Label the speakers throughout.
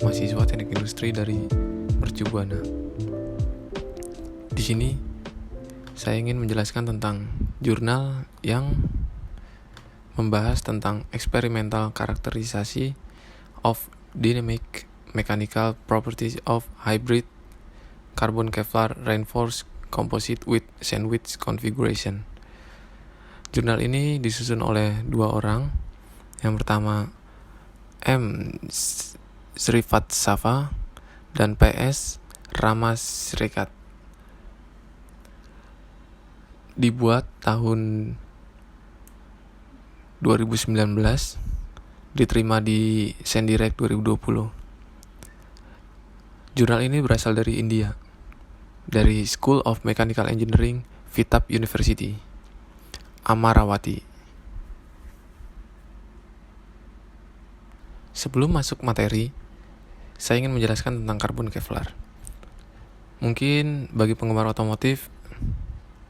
Speaker 1: mahasiswa teknik industri dari Mercu Buana. Di sini saya ingin menjelaskan tentang jurnal yang membahas tentang experimental characterization of dynamic mechanical properties of hybrid carbon Kevlar reinforced composite with sandwich configuration. Jurnal ini disusun oleh dua orang. Yang pertama M. Srivatsafa dan PS Ramasrekat. Dibuat tahun 2019, diterima di Sendirect 2020. Jurnal ini berasal dari India, dari School of Mechanical Engineering, Vitab University, Amaravati. Sebelum masuk materi, saya ingin menjelaskan tentang karbon Kevlar. Mungkin bagi penggemar otomotif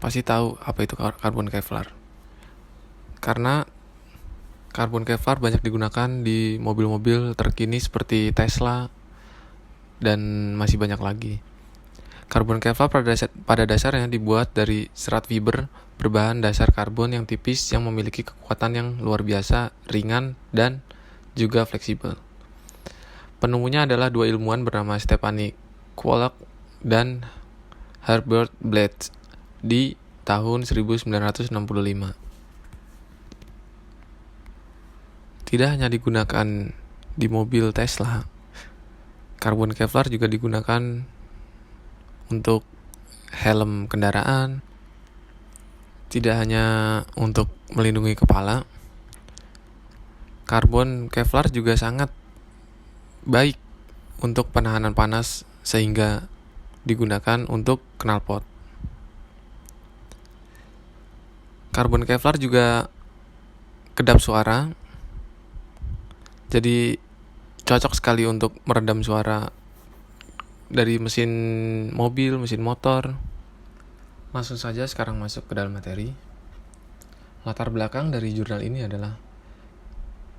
Speaker 1: pasti tahu apa itu karbon Kevlar. Karena karbon Kevlar banyak digunakan di mobil-mobil terkini seperti Tesla dan masih banyak lagi. Karbon Kevlar pada dasarnya dibuat dari serat fiber berbahan dasar karbon yang tipis yang memiliki kekuatan yang luar biasa, ringan, dan juga fleksibel. Penemunya adalah dua ilmuwan bernama Stephanie Kwolek dan Herbert Blades di tahun 1965. Tidak hanya digunakan di mobil Tesla, karbon Kevlar juga digunakan untuk helm kendaraan, tidak hanya untuk melindungi kepala. Karbon Kevlar juga sangat baik untuk penahanan panas sehingga digunakan untuk knalpot. Karbon Kevlar juga kedap suara, jadi cocok sekali untuk meredam suara dari mesin mobil, mesin motor. Langsung saja sekarang masuk ke dalam materi. Latar belakang dari jurnal ini adalah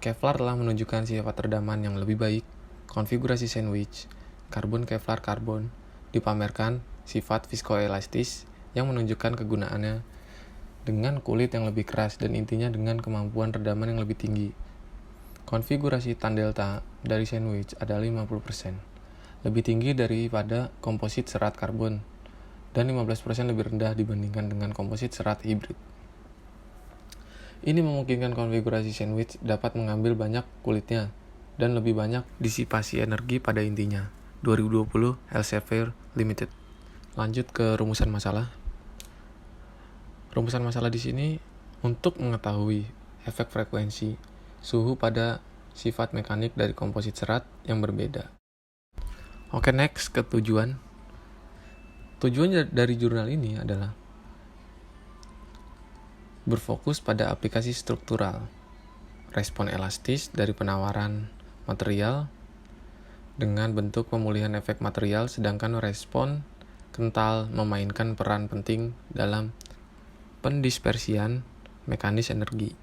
Speaker 1: Kevlar telah menunjukkan sifat redaman yang lebih baik. Konfigurasi sandwich karbon Kevlar karbon dipamerkan sifat viskoelastis yang menunjukkan kegunaannya dengan kulit yang lebih keras dan intinya dengan kemampuan redaman yang lebih tinggi. Konfigurasi tan delta dari sandwich adalah 50%, lebih tinggi daripada komposit serat karbon dan 15% lebih rendah dibandingkan dengan komposit serat hibrid. Ini memungkinkan konfigurasi sandwich dapat mengambil banyak kulitnya dan lebih banyak disipasi energi pada intinya. 2020 Elsevier Limited. Lanjut ke rumusan masalah. Rumusan masalah di sini untuk mengetahui efek frekuensi suhu pada sifat mekanik dari komposit serat yang berbeda. Oke, next ke tujuan. Tujuan dari jurnal ini adalah berfokus pada aplikasi struktural, respon elastis dari penawaran material dengan bentuk pemulihan efek material, sedangkan respon kental memainkan peran penting dalam pendispersian mekanis energi.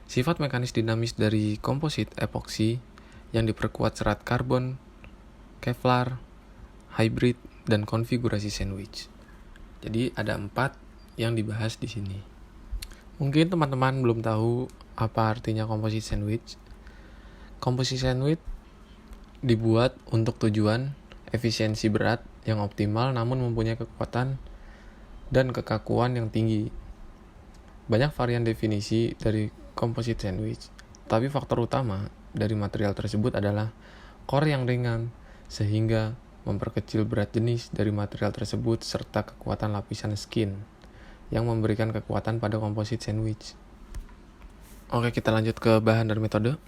Speaker 1: Sifat mekanis dinamis dari komposit epoksi yang diperkuat serat karbon, Kevlar, hybrid, dan konfigurasi sandwich. Jadi ada 4 yang dibahas di sini. Mungkin teman-teman belum tahu apa artinya komposit sandwich. Komposit sandwich dibuat untuk tujuan efisiensi berat yang optimal namun mempunyai kekuatan dan kekakuan yang tinggi. Banyak varian definisi dari komposit sandwich, tapi faktor utama dari material tersebut adalah core yang ringan sehingga memperkecil berat jenis dari material tersebut serta kekuatan lapisan skin yang memberikan kekuatan pada komposit sandwich. Oke, kita lanjut ke bahan dan metode.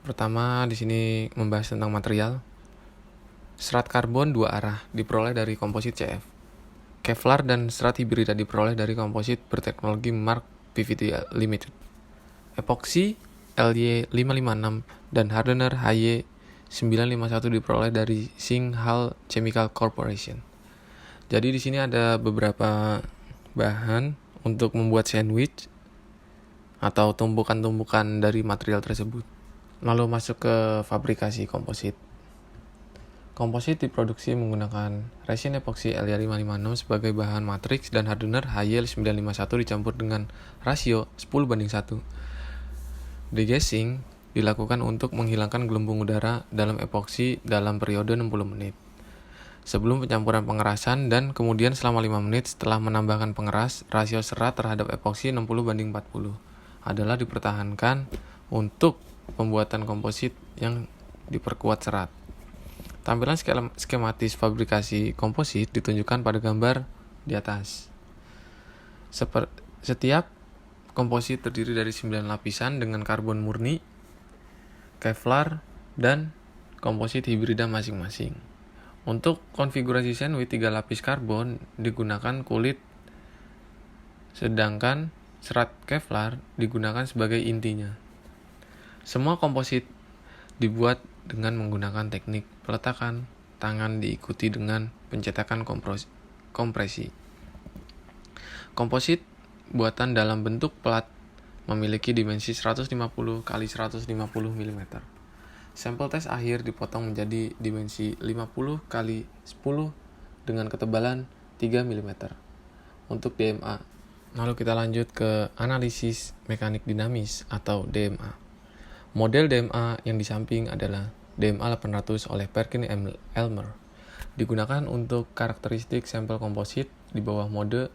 Speaker 1: Pertama, di sini membahas tentang material. Serat karbon 2 arah diperoleh dari komposit CF. Kevlar dan serat hibrida diperoleh dari komposit berteknologi Mark PVT Limited. Epoksi LY556 dan hardener HY951 diperoleh dari Singhal Chemical Corporation. Jadi di sini ada beberapa bahan untuk membuat sandwich atau tumpukan-tumpukan dari material tersebut. Lalu masuk ke fabrikasi komposit. Komposit diproduksi menggunakan resin epoksi LY556 sebagai bahan matriks dan hardener HY951 dicampur dengan rasio 10:1. Degassing dilakukan untuk menghilangkan gelembung udara dalam epoksi dalam periode 60 menit. Sebelum pencampuran pengerasan dan kemudian selama 5 menit setelah menambahkan pengeras, rasio serat terhadap epoksi 60:40 adalah dipertahankan untuk pembuatan komposit yang diperkuat serat. Tampilan skematis fabrikasi komposit ditunjukkan pada gambar di atas. Setiap komposit terdiri dari 9 lapisan dengan karbon murni, Kevlar, dan komposit hibrida masing-masing. Untuk konfigurasi sandwich 3 lapis karbon digunakan kulit, sedangkan serat Kevlar digunakan sebagai intinya. Semua komposit dibuat dengan menggunakan teknik peletakan tangan diikuti dengan pencetakan kompresi. Komposit buatan dalam bentuk plat memiliki dimensi 150 x 150 mm. Sampel tes akhir dipotong menjadi dimensi 50 x 10 dengan ketebalan 3 mm untuk DMA. Lalu kita lanjut ke analisis mekanik dinamis atau DMA. Model DMA yang di samping adalah DMA 800 oleh Perkin Elmer. Digunakan untuk karakteristik sampel komposit di bawah mode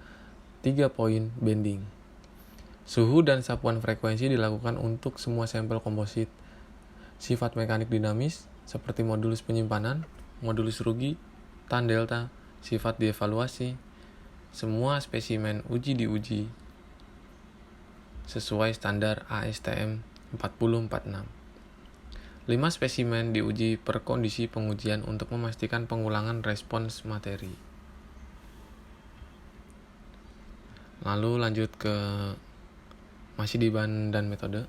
Speaker 1: 3-point bending. Suhu dan sapuan frekuensi dilakukan untuk semua sampel komposit. Sifat mekanik dinamis seperti modulus penyimpanan, modulus rugi, tan delta, sifat dievaluasi. Semua spesimen diuji sesuai standar ASTM 4046. 5 spesimen diuji per kondisi pengujian untuk memastikan pengulangan respons materi. Lalu lanjut ke masih di bahan dan metode.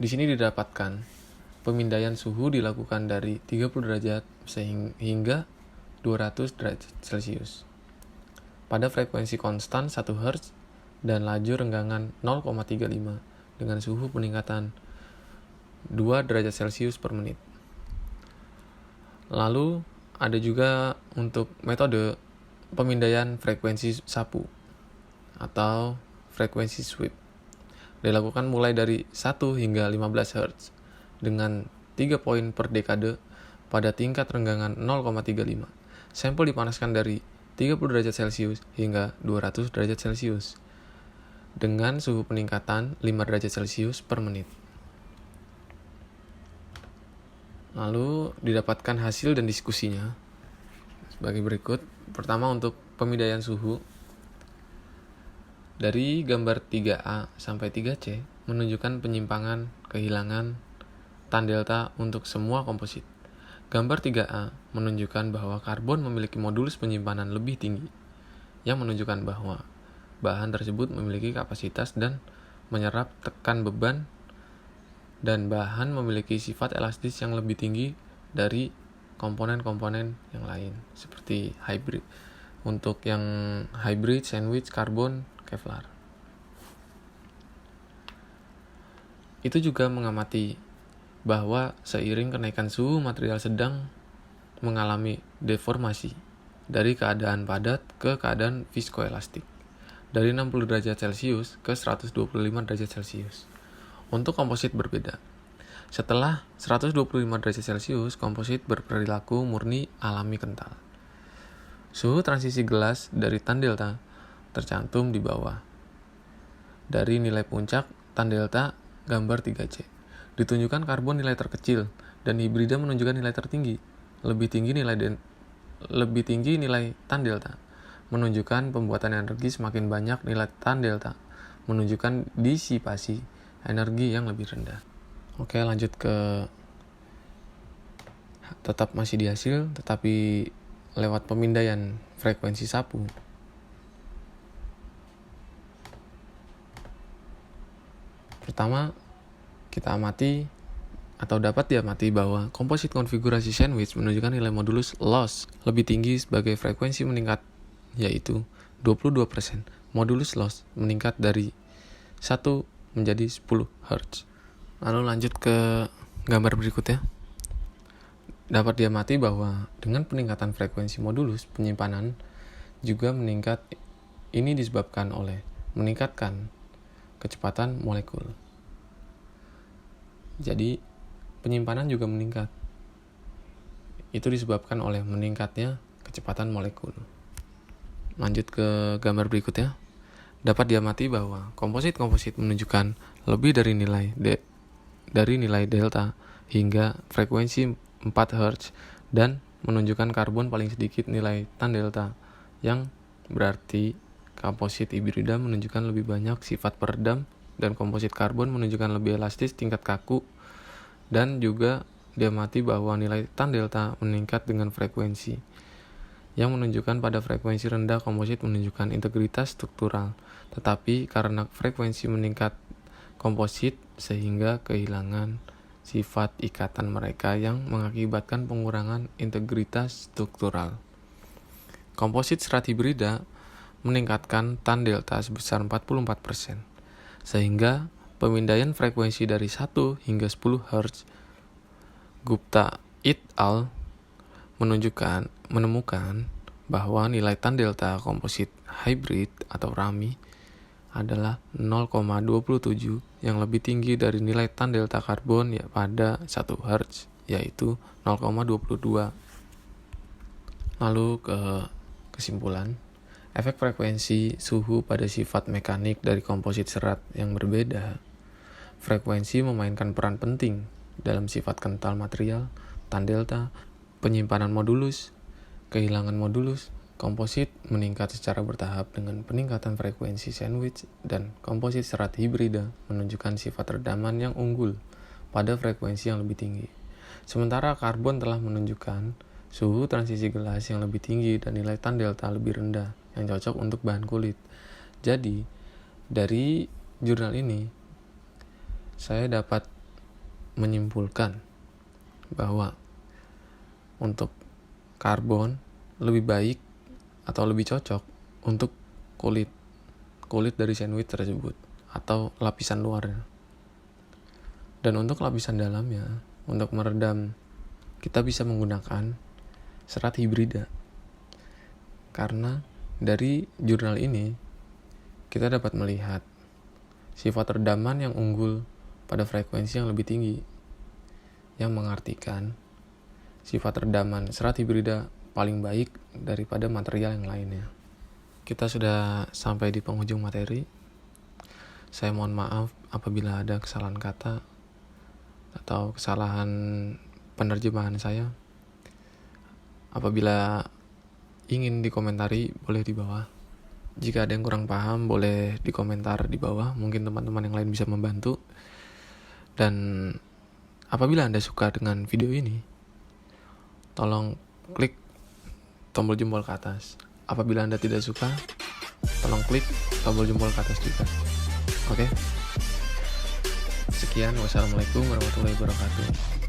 Speaker 1: Di sini didapatkan pemindaian suhu dilakukan dari 30 derajat hingga 200 derajat Celcius pada frekuensi konstan 1 Hz dan laju renggangan 0,35 dengan suhu peningkatan 2 derajat Celcius per menit. Lalu ada juga untuk metode pemindaian frekuensi sapu atau frekuensi sweep. Dilakukan mulai dari 1 hingga 15 Hz dengan 3 poin per dekade pada tingkat renggangan 0,35. Sampel dipanaskan dari 30 derajat Celcius hingga 200 derajat Celcius dengan suhu peningkatan 5 derajat Celcius per menit. Lalu didapatkan hasil dan diskusinya sebagai berikut. Pertama, untuk pemindaian suhu. Dari gambar 3A sampai 3C menunjukkan penyimpangan kehilangan tan delta untuk semua komposit. Gambar 3A menunjukkan bahwa karbon memiliki modulus penyimpanan lebih tinggi, yang menunjukkan bahwa bahan tersebut memiliki kapasitas dan menyerap tekan beban, dan bahan memiliki sifat elastis yang lebih tinggi dari komponen-komponen yang lain, seperti hybrid. Untuk yang hybrid, sandwich, karbon, Kevlar. Itu juga mengamati bahwa seiring kenaikan suhu material sedang mengalami deformasi dari keadaan padat ke keadaan viskoelastik dari 60 derajat Celcius ke 125 derajat Celcius. Untuk komposit berbeda. Setelah 125 derajat Celcius, komposit berperilaku murni alami kental. Suhu transisi gelas dari tan delta tercantum di bawah. Dari nilai puncak tan delta gambar 3C. Ditunjukkan karbon nilai terkecil dan hibrida menunjukkan nilai tertinggi. Lebih tinggi nilai tan delta menunjukkan pembuatan energi semakin banyak, nilai tan delta menunjukkan disipasi energi yang lebih rendah. Oke, lanjut ke tetap masih di hasil, tetapi lewat pemindaian frekuensi sapu. Pertama, kita amati atau dapat diamati bahwa komposit konfigurasi sandwich menunjukkan nilai modulus loss lebih tinggi sebagai frekuensi meningkat, yaitu 22%. Modulus loss meningkat dari 1 menjadi 10 Hz. Lalu lanjut ke gambar berikutnya. Dapat diamati bahwa dengan peningkatan frekuensi modulus penyimpanan juga meningkat. Ini disebabkan oleh meningkatkan kecepatan molekul. Jadi penyimpanan juga meningkat. Itu disebabkan oleh meningkatnya kecepatan molekul. Lanjut ke gambar berikutnya. Dapat diamati bahwa komposit-komposit menunjukkan lebih dari nilai delta hingga frekuensi 4 Hz dan menunjukkan karbon paling sedikit nilai tan delta, yang berarti komposit hibrida menunjukkan lebih banyak sifat peredam dan komposit karbon menunjukkan lebih elastis tingkat kaku, dan juga diamati bahwa nilai tan delta meningkat dengan frekuensi, yang menunjukkan pada frekuensi rendah komposit menunjukkan integritas struktural, tetapi karena frekuensi meningkat komposit sehingga kehilangan sifat ikatan mereka yang mengakibatkan pengurangan integritas struktural. Komposit serat hibrida meningkatkan tan delta sebesar 44%, sehingga pemindaian frekuensi dari 1 hingga 10 Hz. Gupta et al. menemukan bahwa nilai tan delta komposit hybrid atau RAMI adalah 0,27 yang lebih tinggi dari nilai tan delta karbon pada 1 Hz, yaitu 0,22. Lalu ke kesimpulan, efek frekuensi suhu pada sifat mekanik dari komposit serat yang berbeda. Frekuensi memainkan peran penting dalam sifat kental material, tan delta, penyimpanan modulus, kehilangan modulus. Komposit meningkat secara bertahap dengan peningkatan frekuensi sandwich, dan komposit serat hibrida menunjukkan sifat redaman yang unggul pada frekuensi yang lebih tinggi. Sementara karbon telah menunjukkan suhu transisi gelas yang lebih tinggi dan nilai tan delta lebih rendah yang cocok untuk bahan kulit. Jadi, dari jurnal ini saya dapat menyimpulkan bahwa untuk karbon lebih baik atau lebih cocok untuk kulit dari sandwich tersebut atau lapisan luarnya. Dan untuk lapisan dalamnya, untuk meredam, kita bisa menggunakan serat hibrida. Karena dari jurnal ini kita dapat melihat sifat redaman yang unggul pada frekuensi yang lebih tinggi, yang mengartikan sifat redaman serat hibrida paling baik daripada material yang lainnya. Kita sudah sampai di penghujung materi. Saya mohon maaf apabila ada kesalahan kata atau kesalahan penerjemahan saya. Apabila ingin dikomentari, boleh di bawah. Jika ada yang kurang paham, boleh dikomentar di bawah. Mungkin teman-teman yang lain bisa membantu. Dan apabila Anda suka dengan video ini, tolong klik tombol jempol ke atas. Apabila Anda tidak suka, tolong klik tombol jempol ke atas juga. Oke? Sekian, wassalamualaikum warahmatullahi wabarakatuh.